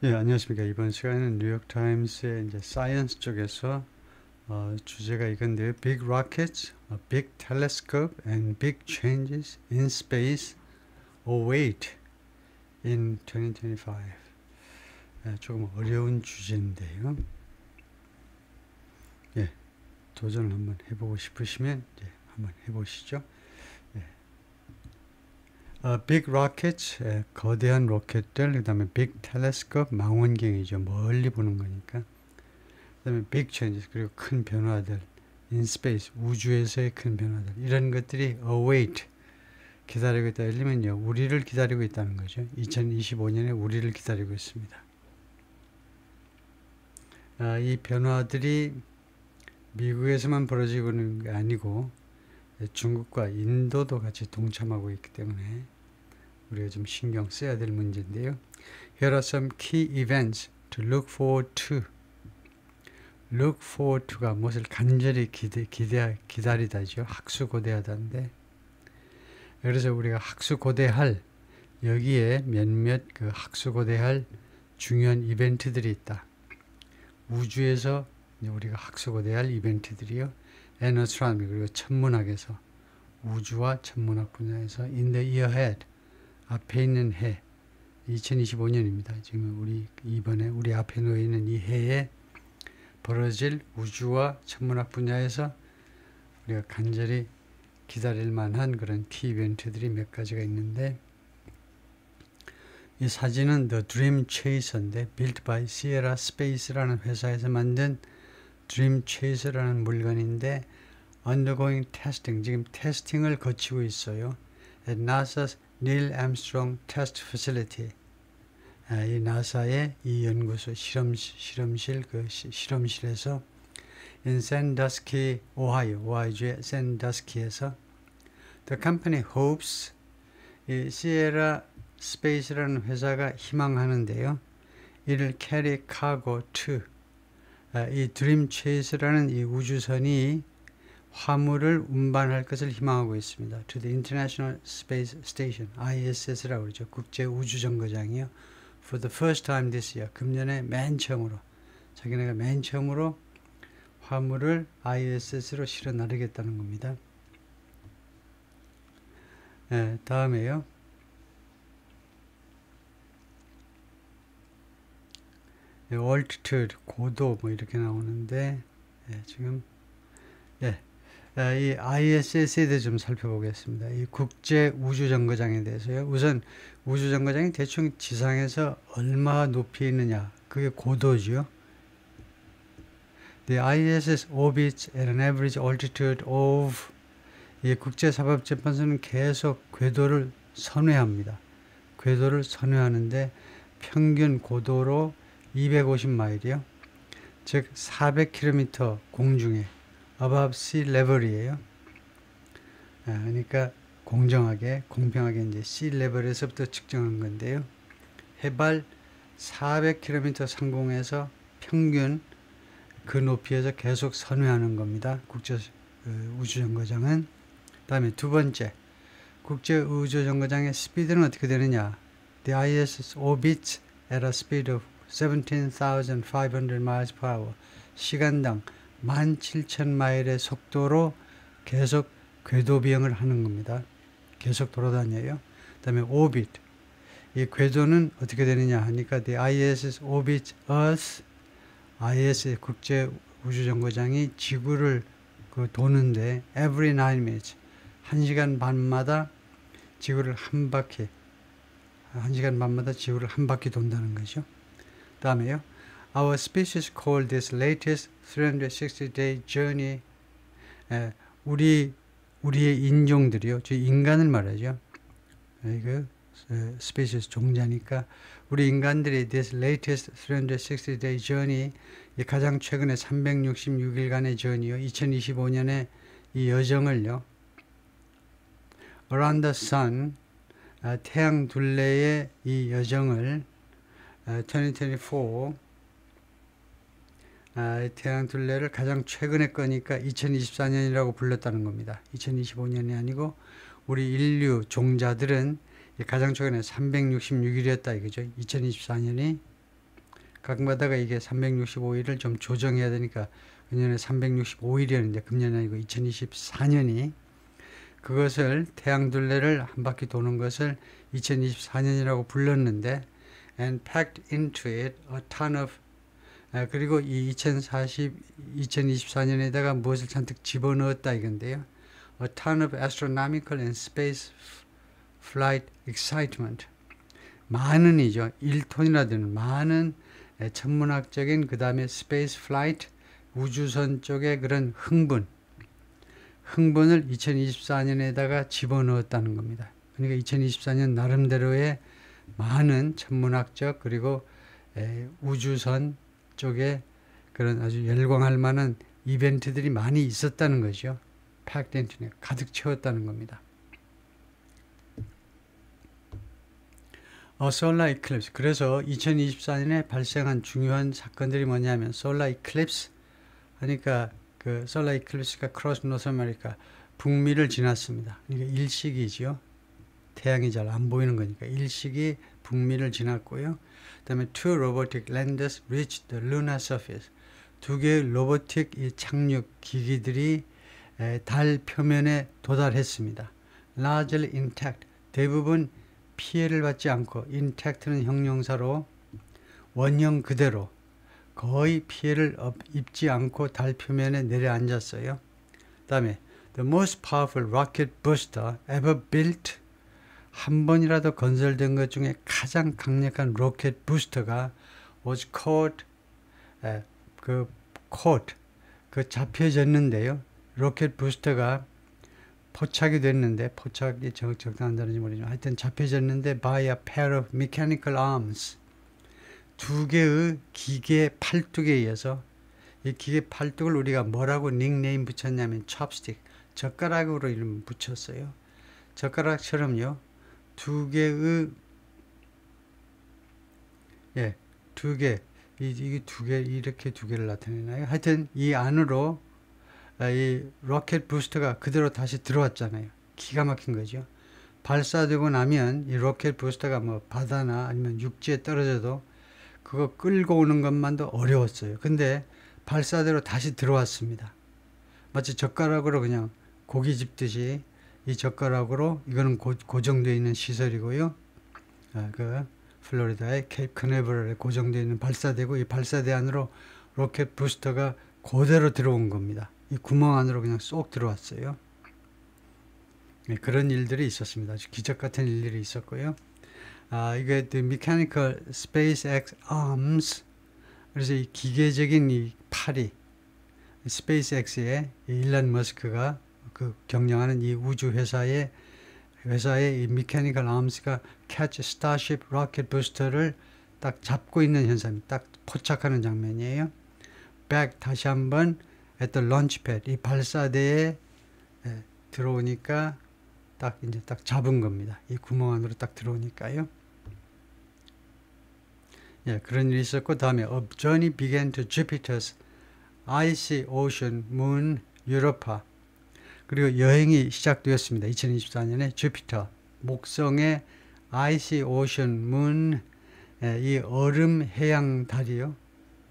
예, 안녕하십니까. 이번 시간에는 뉴욕타임스의 이제 사이언스 쪽에서 주제가 이건데요. Big rockets, a big telescope, and big changes in space await in 2025. 예, 조금 어려운 주제인데요. 예, 도전을 한번 해보고 싶으시면 이제 한번 해보시죠. 예. Big rockets, 거대한 로켓들, 그 다음에 big telescope, 망원경이죠. 멀리 보는 거니까. 그다음에 big changes 그리고 큰 변화들, in space 우주에서의 큰 변화들 이런 것들이 await 기다리고 있다. 예를 들면요, 우리를 기다리고 있다는 거죠. 2025년에 우리를 기다리고 있습니다. 이 변화들이 미국에서만 벌어지고 있는 게 아니고 중국과 인도도 같이 동참하고 있기 때문에 우리가 좀 신경 써야 될 문제인데요. Here are some key events to look forward to. look forward to가 무엇을 간절히 기다리다죠. 학수고대하다인데, 그래서 우리가 학수고대할, 여기에 몇몇 그 학수고대할 중요한 이벤트들이 있다. 우주에서 우리가 학수고대할 이벤트들이요. and astronomy, 그리고 천문학에서, 우주와 천문학 분야에서 in the year ahead, 앞에 있는 해, 2025년입니다. 지금 이번에 우리 앞에 놓여 있는 이 해에 벌어질 우주와 천문학 분야에서 우리가 간절히 기다릴 만한 그런 키 이벤트들이 몇 가지가 있는데, 이 사진은 The Dream Chaser인데, built by Sierra Space라는 회사에서 만든 Dream Chaser라는 물건인데, undergoing testing, 지금 테스팅을 거치고 있어요. at NASA's Neil Armstrong Test Facility. 이 나사의 이 연구소 실험실 실험실에서 in Sandusky, 오하이주의 샌더스키에서 the company hopes, 이 Sierra Space라는 회사가 희망하는데요. 이를 carry cargo to, 이 Dream Chase라는 이 우주선이 화물을 운반할 것을 희망하고 있습니다. to the International Space Station, ISS라고 그러죠. 국제 우주정거장이요. for the first time this year, 금년에 맨 처음으로, 자기네가 맨 처음으로 화물을 ISS로 실어 나르겠다는 겁니다. 다음에요. altitude, 고도 뭐 이렇게 나오는데, 지금 이 ISS에 대해 좀 살펴보겠습니다. 이 국제 우주정거장에 대해서요. 우선 우주정거장이 대충 지상에서 얼마 높이 있느냐, 그게 고도죠. The ISS orbits at an average altitude of, 이 국제사법재판소는 계속 궤도를 선회합니다. 궤도를 선회하는데 평균 고도로 250마일이요. 즉 400km 공중에 above sea level이에요. 그러니까 공정하게, 공평하게 이제 sea level에서부터 측정한 건데요. 해발 400km 상공에서 평균 그 높이에서 계속 선회하는 겁니다. 국제 우주정거장은. 다음에 두 번째, 국제 우주정거장의 스피드는 어떻게 되느냐? The ISS orbits at a speed of 17,500 miles per hour. 시간당 17,000마일의 속도로 계속 궤도 비행을 하는 겁니다. 계속 돌아다녀요. 그 다음에 orbit. 이 궤도는 어떻게 되느냐 하니까 the ISS orbits Earth. ISS 국제 우주정거장이 지구를 도는데 every 9 minutes. 1시간 반마다 지구를 한 바퀴, 1시간 반마다 지구를 한 바퀴 돈다는 거죠. 다음에요. Our species call this latest 360-day journey. 우리의 인종들이요. 저 인간을 말하죠. 이거 species 종자니까 우리 인간들이 this latest 360-day journey, 가장 최근에 366일간의 journey요. 2025년에 이 여정을요. around the sun, 태양 둘레의 이 여정을 2024, 태양 둘레를 가장 최근의 거니까 2024년이라고 불렀다는 겁니다. 2025년이 아니고 우리 인류 종자들은 가장 최근에 366일이었다 이거죠. 2024년이 각마다가 이게 365일을 좀 조정해야 되니까 금년에 365일이었는데 금년이 아니고 2024년이 그것을 태양 둘레를 한 바퀴 도는 것을 2024년이라고 불렀는데 and packed into it a ton of 그리고 이 2024년에다가 무엇을 잔뜩 집어넣었다 이건데요. A ton of astronomical and space flight excitement. 많은이죠. 1톤이나 되는 많은 천문학적인 그 다음에 스페이스 플라이트 우주선 쪽의 그런 흥분을 2024년에다가 집어넣었다는 겁니다. 그러니까 2024년 나름대로의 많은 천문학적 그리고 우주선 쪽에 그런 아주 열광할 만한 이벤트들이 많이 있었다는 거죠. 팩덴트에 가득 채웠다는 겁니다. 솔라 이클립스. 그래서 2024년에 발생한 중요한 사건들이 뭐냐면 솔라 이클립스 하니까 그 솔라 이클립스가 크로스 노스 아메리카 북미를 지났습니다. 그러니까 일식이죠. 태양이 잘 안 보이는 거니까 일식이 북미를 지났고요. 그다음에 two robotic landers reached the lunar surface. 두 개의 로보틱 착륙 기기들이 달 표면에 도달했습니다. largely intact. 대부분 피해를 받지 않고 intact는 형용사로 원형 그대로 거의 피해를 입지 않고 달 표면에 내려앉았어요. 그 다음에 the most powerful rocket booster ever built 한 번이라도 건설된 것 중에 가장 강력한 로켓 부스터가 was caught 잡혀졌는데요. 로켓 부스터가 포착이 됐는데 포착이 적당한다는지 모르지만 하여튼 잡혀졌는데 by a pair of mechanical arms 두 개의 기계 팔뚝에 의해서 이 기계 팔뚝을 우리가 뭐라고 닉네임 붙였냐면 chopstick 젓가락으로 이름 붙였어요. 젓가락처럼요. 두 개의 이게 두 개 이렇게 두 개를 나타내나요? 하여튼 이 안으로 이 로켓 부스터가 그대로 다시 들어왔잖아요. 기가 막힌 거죠. 발사되고 나면 이 로켓 부스터가 뭐 바다나 아니면 육지에 떨어져도 그거 끌고 오는 것만도 어려웠어요. 근데 발사대로 다시 들어왔습니다. 마치 젓가락으로 그냥 고기 집듯이 이 젓가락으로 이거는 고정되어 있는 시설이고요. 그 플로리다의 케이프 커네버럴에 고정되어 있는 발사대고 이 발사대 안으로 로켓 부스터가 그대로 들어온 겁니다. 이 구멍 안으로 그냥 쏙 들어왔어요. 그런 일들이 있었습니다. 아주 기적 같은 일들이 있었고요. 이게 the mechanical SpaceX arms 그래서 이 기계적인 이 팔이 스페이스X의 일론 머스크가 그 경영하는 이 우주 회사의 이 mechanical arms가 catch Starship rocket booster를 딱 잡고 있는 현상입니다. 딱 포착하는 장면이에요. back 다시 한번 at the launch pad 이 발사대에 들어오니까 이제 딱 잡은 겁니다. 이 구멍 안으로 딱 들어오니까요. 그런 일이 있었고 다음에 a journey began to Jupiter's icy ocean moon Europa 그리고 여행이 시작되었습니다. 2024년에 주피터 목성의 icy ocean moon 이 얼음 해양 달이요.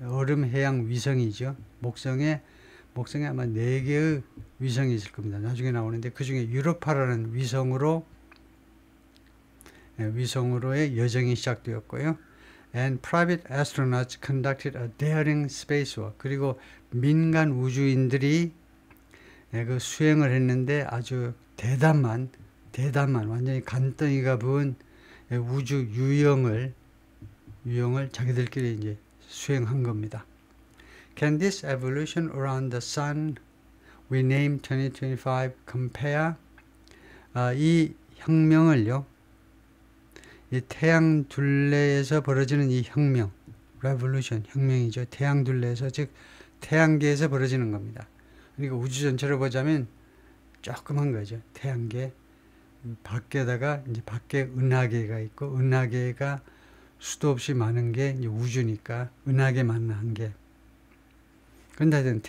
얼음 해양 위성이죠. 목성에 아마 4개의 위성이 있을 겁니다. 나중에 나오는데 그 중에 유로파라는 위성으로의 여정이 시작되었고요. And private astronauts conducted a daring spacewalk. 그리고 민간 우주인들이 그 수행을 했는데 아주 대담한 완전히 간덩이가 부은 우주 유형을 자기들끼리 이제 수행한 겁니다. Can this evolution around the sun we name 2025 compare? 이 혁명을요. 이 태양 둘레에서 벌어지는 이 혁명, revolution, 혁명이죠. 태양 둘레에서 즉 태양계에서 벌어지는 겁니다. 그러니까 우주 전체로 보자면 조그만 거죠. 태양계 밖에다가 이제 밖에 은하계가 있고 은하계가 수도 없이 많은 게 이제 우주니까 은하계 많은 한계. 그런데 하여튼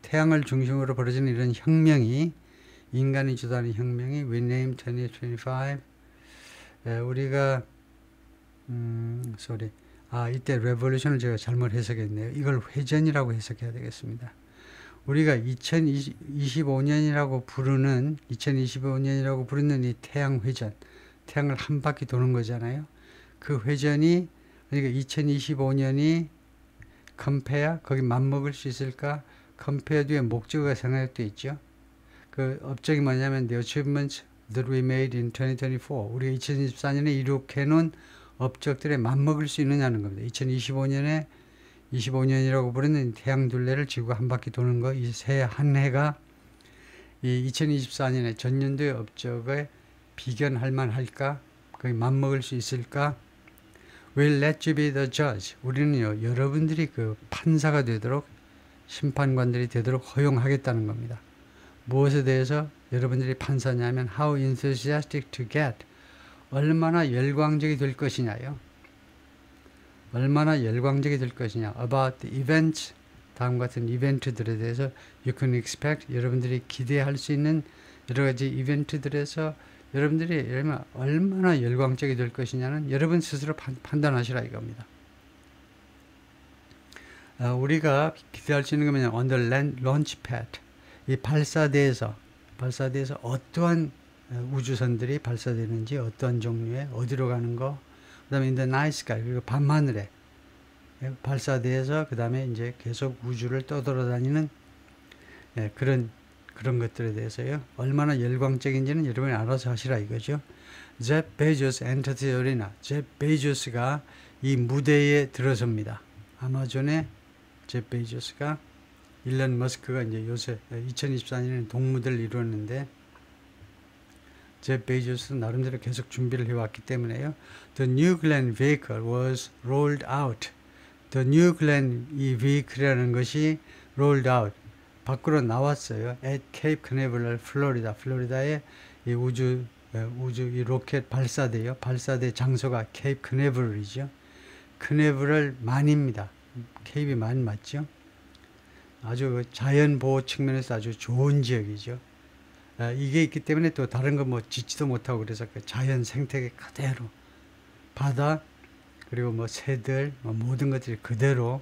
태양을 중심으로 벌어지는 이런 혁명이 인간이 주도하는 혁명이 We Name 2025 우리가 이때 revolution을 제가 잘못 해석했네요. 이걸 회전이라고 해석해야 되겠습니다. 우리가 2025년이라고 부르는 이 태양 회전, 태양을 한 바퀴 도는 거잖아요. 그 회전이, 그러니까 2025년이 compare, 거기 맞먹을 수 있을까? compare 뒤에 목적어가 생략되어 있죠. 그 업적이 뭐냐면 the achievements that we made in 2024. 우리가 2024년에 이룩해 놓은 업적들에 맞먹을 수 있느냐는 겁니다. 2025년에 25년이라고 부르는 태양 둘레를 지구가 한 바퀴 도는 거, 이 새 한 해가 이 2024년에 전년도의 업적에 비견할 만할까? 거기 맞먹을 수 있을까? We'll let you be the judge. 우리는요, 여러분들이 그 판사가 되도록, 심판관들이 되도록 허용하겠다는 겁니다. 무엇에 대해서 여러분들이 판사냐면 how enthusiastic to get. 얼마나 열광적이 될 것이냐요. 얼마나 열광적이 될 것이냐. About the events, 다음 같은 이벤트들에 대해서 you can expect, 여러분들이 기대할 수 있는 여러 가지 이벤트들에서 여러분들이 얼마나 열광적이 될 것이냐는 여러분 스스로 판단하시라 이겁니다. 우리가 기대할 수 있는 거면 on the launch pad, 이 발사대에서 어떠한 우주선들이 발사되는지, 어떠한 종류의, 어디로 가는 거, 그 다음에 in the night sky, 그리고 밤하늘에 발사대에서 그 다음에 이제 계속 우주를 떠돌아다니는 그런 것들에 대해서요. 얼마나 열광적인지는 여러분이 알아서 하시라 이거죠. 제프 베조스 entered the arena. 제프 베조스가 이 무대에 들어섭니다. 아마존의 제프 베조스가, 일론 머스크가 이제 요새 2024년에 동무대를 이루었는데, 제프 베조스는 나름대로 계속 준비를 해왔기 때문에요. The New Glenn vehicle was rolled out. The New Glenn, 이 vehicle이라는 것이 rolled out, 밖으로 나왔어요. At Cape Canaveral, 플로리다의 이 우주 이 로켓 발사대요. 발사대 장소가 Cape Canaveral이죠. Canaveral 만입니다. Cape이 만 맞죠? 아주 자연 보호 측면에서 아주 좋은 지역이죠. 이게 있기 때문에 또 다른 거 뭐 짓지도 못하고, 그래서 그 자연 생태계 그대로 바다, 그리고 뭐 새들, 모든 것들이 그대로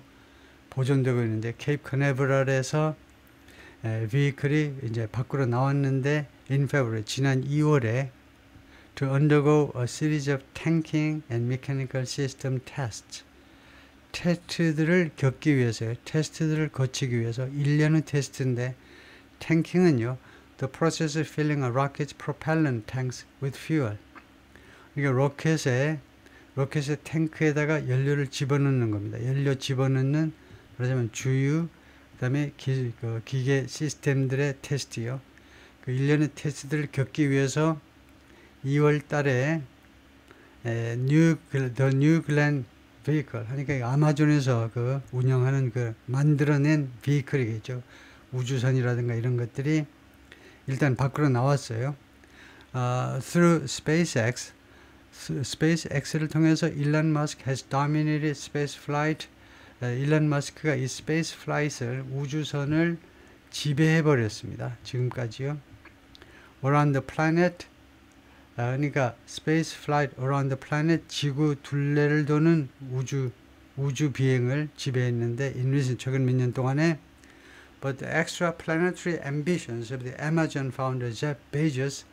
보존되고 있는데, 케이프 커네버럴에서 비클이 이제 밖으로 나왔는데, in February, 지난 2월에 to undergo a series of tanking and mechanical system tests. 테스트들을 겪기 위해서요. 테스트들을 거치기 위해서. 1년의 테스트인데, 탱킹은요, the process of filling a rocket's propellant tanks with fuel. 그러니까 로켓의 탱크에다가 연료를 집어넣는 겁니다. 연료 집어넣는, 그러자면 주유, 그 다음에 기계 시스템들의 테스트요. 그 1년의 테스트들을 겪기 위해서 2월 달에 The New Glenn vehicle, 그러니까 아마존에서 그 운영하는 그 만들어낸 비클이겠죠. 우주선이라든가 이런 것들이 일단 밖으로 나왔어요. Through SpaceX를 통해서 일론 머스크 has dominated space flight. 일론 머스크가 이 스페이스 플라이트를, 우주선을 지배해 버렸습니다. 지금까지요. Around the planet, 그러니까 스페이스 플라이트 around the planet, 지구 둘레를 도는 우주 비행을 지배했는데, 최근 몇 년 동안에 But the extraplanetary ambitions of the Amazon founder Jeff Bezos,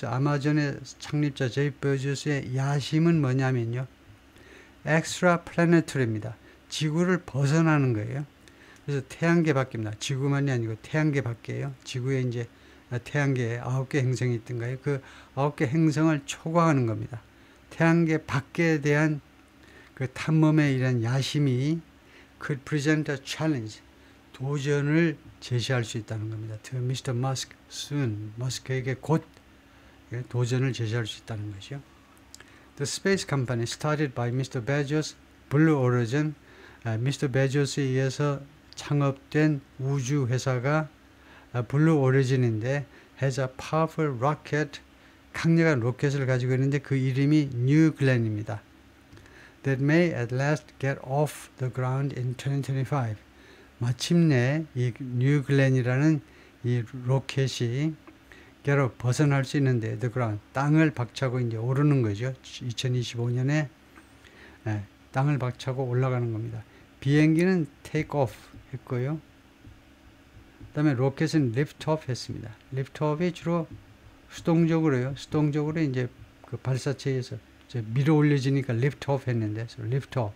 아마존의 창립자 제프 베조스의 야심은 뭐냐면요, extraplanetary입니다. 지구를 벗어나는 거예요. 그래서 태양계 밖입니다. 지구만이 아니고 태양계 밖이에요. 지구에 이제 태양계에 9개 행성이 있던가요? 그 9개 행성을 초과하는 겁니다. 태양계 밖에 대한 그 탐험에 이런 야심이 could present a challenge, 도전을 제시할 수 있다는 겁니다. To Mr. Musk soon, 머스크에게 곧 도전을 제시할 수 있다는 것이요. The space company started by Mr. Bezos, Blue Origin, Mr. Bezos에 의해서 창업된 우주 회사가 블루 오리진인데, has a powerful rocket, 강력한 로켓을 가지고 있는데 그 이름이 New Glenn입니다. That may at last get off the ground in 2025. 마침내 이 New Glenn이라는 이 로켓이 get 벗어날 수 있는데, the ground, 땅을 박차고 이제 오르는 거죠. 2025년에 땅을 박차고 올라가는 겁니다. 비행기는 take off 했고요. 그 다음에 로켓은 lift off 했습니다. lift off이 주로 수동적으로요. 수동적으로 이제 그 발사체에서 밀어 올려지니까 lift off 했는데, lift off.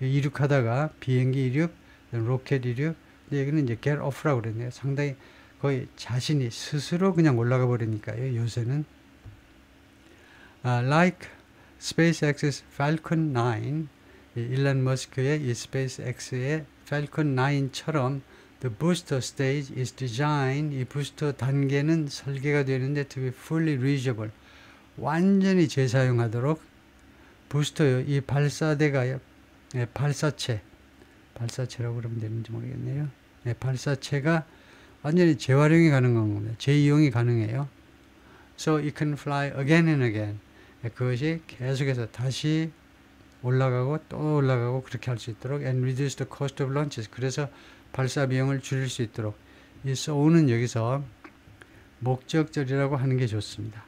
이륙하다가 비행기 이륙, 로켓 이륙, 여기는 이제 get off라고 그랬네요. 상당히 거의 자신이 스스로 그냥 올라가 버리니까요. 요새는. Like SpaceX's Falcon 9, 일론 머스크의 이 SpaceX의 Falcon 9처럼 the booster stage is designed, 이 부스터 단계는 설계가 되는데 to be fully reusable, 완전히 재사용하도록 부스터요. 이 발사대가요. 발사체라고 그러면 되는지 모르겠네요. 발사체가 완전히 재활용이 가능한 겁니다. 재이용이 가능해요. So it can fly again and again. 그것이 계속해서 다시 올라가고 또 올라가고 그렇게 할 수 있도록 and reduce the cost of launches. 그래서 발사 비용을 줄일 수 있도록. 이 so는 여기서 목적절이라고 하는 게 좋습니다.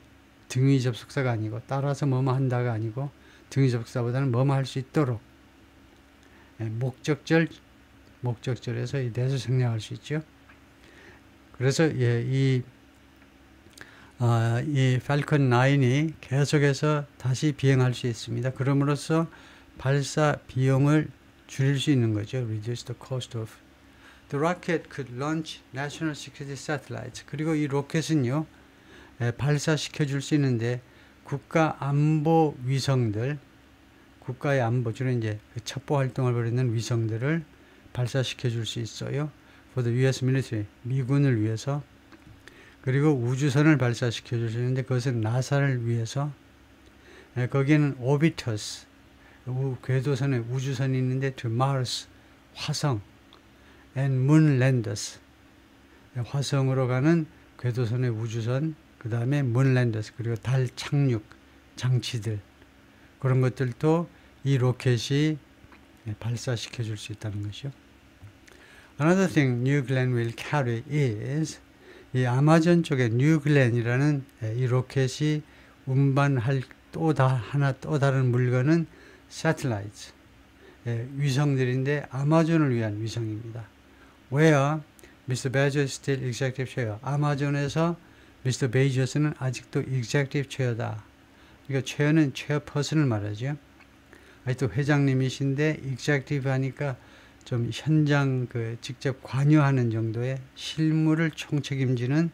등위 접속사가 아니고 따라서 뭐뭐 한다가 아니고 등위 접속사보다는 뭐뭐 할 수 있도록. 목적절에서 이 대수 생략할 수 있죠. 그래서 이 팔컨 9이 계속해서 다시 비행할 수 있습니다. 그럼으로써 발사 비용을 줄일 수 있는 거죠. Reduce the cost of. The rocket could launch national security satellites. 그리고 이 로켓은요, 발사시켜 줄 수 있는데 국가 안보 위성들, 국가의 안보, 주로 이제 첩보 활동을 벌이는 위성들을 발사시켜 줄 수 있어요. For the US military, 미군을 위해서. 그리고 우주선을 발사시켜 줄 수 있는데 그것은 나사를 위해서. 거기에는 오비터스, 궤도선에 우주선이 있는데 to Mars, 화성, and moon landers, 화성으로 가는 궤도선의 우주선, 그 다음에 moon landers, 그리고 달 착륙 장치들, 그런 것들도 이 로켓이 발사시켜 줄 수 있다는 것이요. Another thing New Glenn will carry is, 이 아마존 쪽에 New Glenn이라는 이 로켓이 운반할 또 다른 물건은 satellites, 위성들인데 아마존을 위한 위성입니다. Where Mr. Bezos is still executive chair. 아마존에서 Mr. Bezos는 아직도 executive chair다. 그러니까 chair는 chairperson을 말하죠. 아직도 회장님이신데 executive 하니까 좀 현장 직접 관여하는 정도의 실무를 총책임지는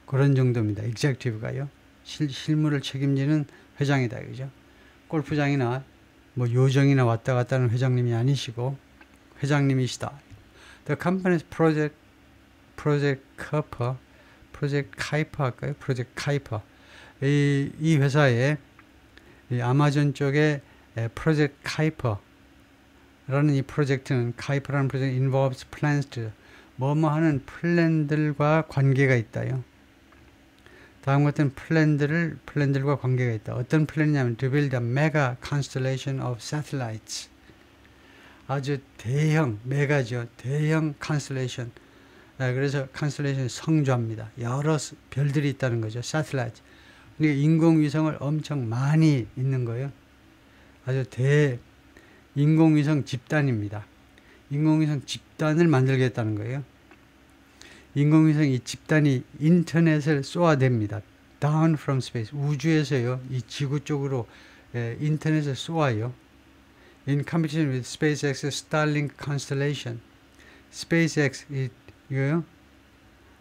그런 정도입니다. executive가요. 실무를 책임지는 회장이다, 그죠? 골프장이나 뭐 요정이나 왔다 갔다 하는 회장님이 아니시고 회장님이시다. The company's Project Kuiper 할까요? Project Kuiper. 이 회사의 이 아마존 쪽에 Project Kuiper라는 이 프로젝트는 Kuiper라는 프로젝트 involves plans to 뭐뭐 하는 플랜들과 관계가 있다요. 다음 같은 플랜들과 관계가 있다. 어떤 플랜이냐면 to build a mega constellation of satellites. 아주 대형, 메가죠. 대형 constellation. 그래서 constellation 성좌입니다. 여러 별들이 있다는 거죠. satellite. 그러니까 인공위성을 엄청 많이 있는 거예요. 아주 인공위성 집단입니다. 인공위성 집단을 만들겠다는 거예요. 인공위성 이 집단이 인터넷을 쏘아댑니다. Down from space. 우주에서요. 이 지구 쪽으로 인터넷을 쏘아요. In competition with SpaceX's Starlink constellation. SpaceX 이거요.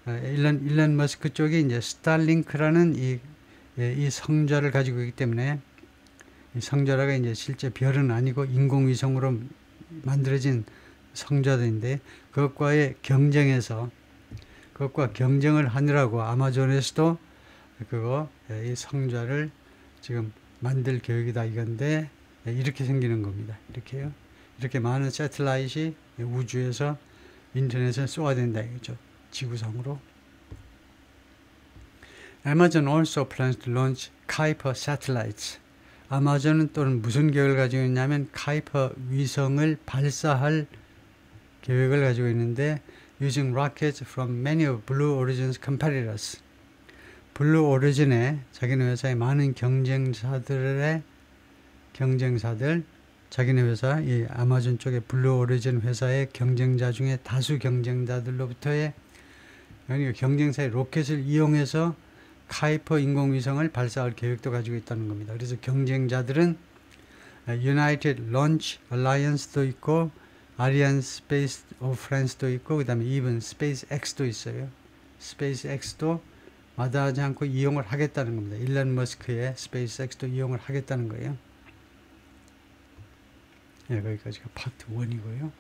일론 머스크 쪽이 이제 스타링크라는 이 성자를 가지고 있기 때문에 이 성자라가 이제 실제 별은 아니고 인공위성으로 만들어진 성자들인데 그것과 경쟁을 하느라고 아마존에서도 이 성자를 지금 만들 계획이다 이건데 이렇게 생기는 겁니다. 이렇게요. 이렇게 많은 새틀라이트이 우주에서 인터넷을 쏘아댄다 이거죠. 지구상으로. Amazon also plans to launch Kuiper satellites. 아마존은 또는 무슨 계획을 가지고 있냐면 카이퍼 위성을 발사할 계획을 가지고 있는데 using rockets from many of Blue Origin's competitors. 블루 오리진의 자기네 회사의 많은 경쟁사들 자기네 회사, 이 아마존 쪽의 블루 오리진 회사의 경쟁자 중에 다수 경쟁자들로부터의 경쟁사의 로켓을 이용해서 카이퍼 인공위성을 발사할 계획도 가지고 있다는 겁니다. 그래서 경쟁자들은 United Launch Alliance도 있고 아리안 스페이스 오브 프랑스도 있고 그 다음에 이븐 스페이스 X도 있어요. 스페이스 X도 마다하지 않고 이용을 하겠다는 겁니다. 일론 머스크의 스페이스 X도 이용을 하겠다는 거예요. 예, 거기까지가 파트 1이고요.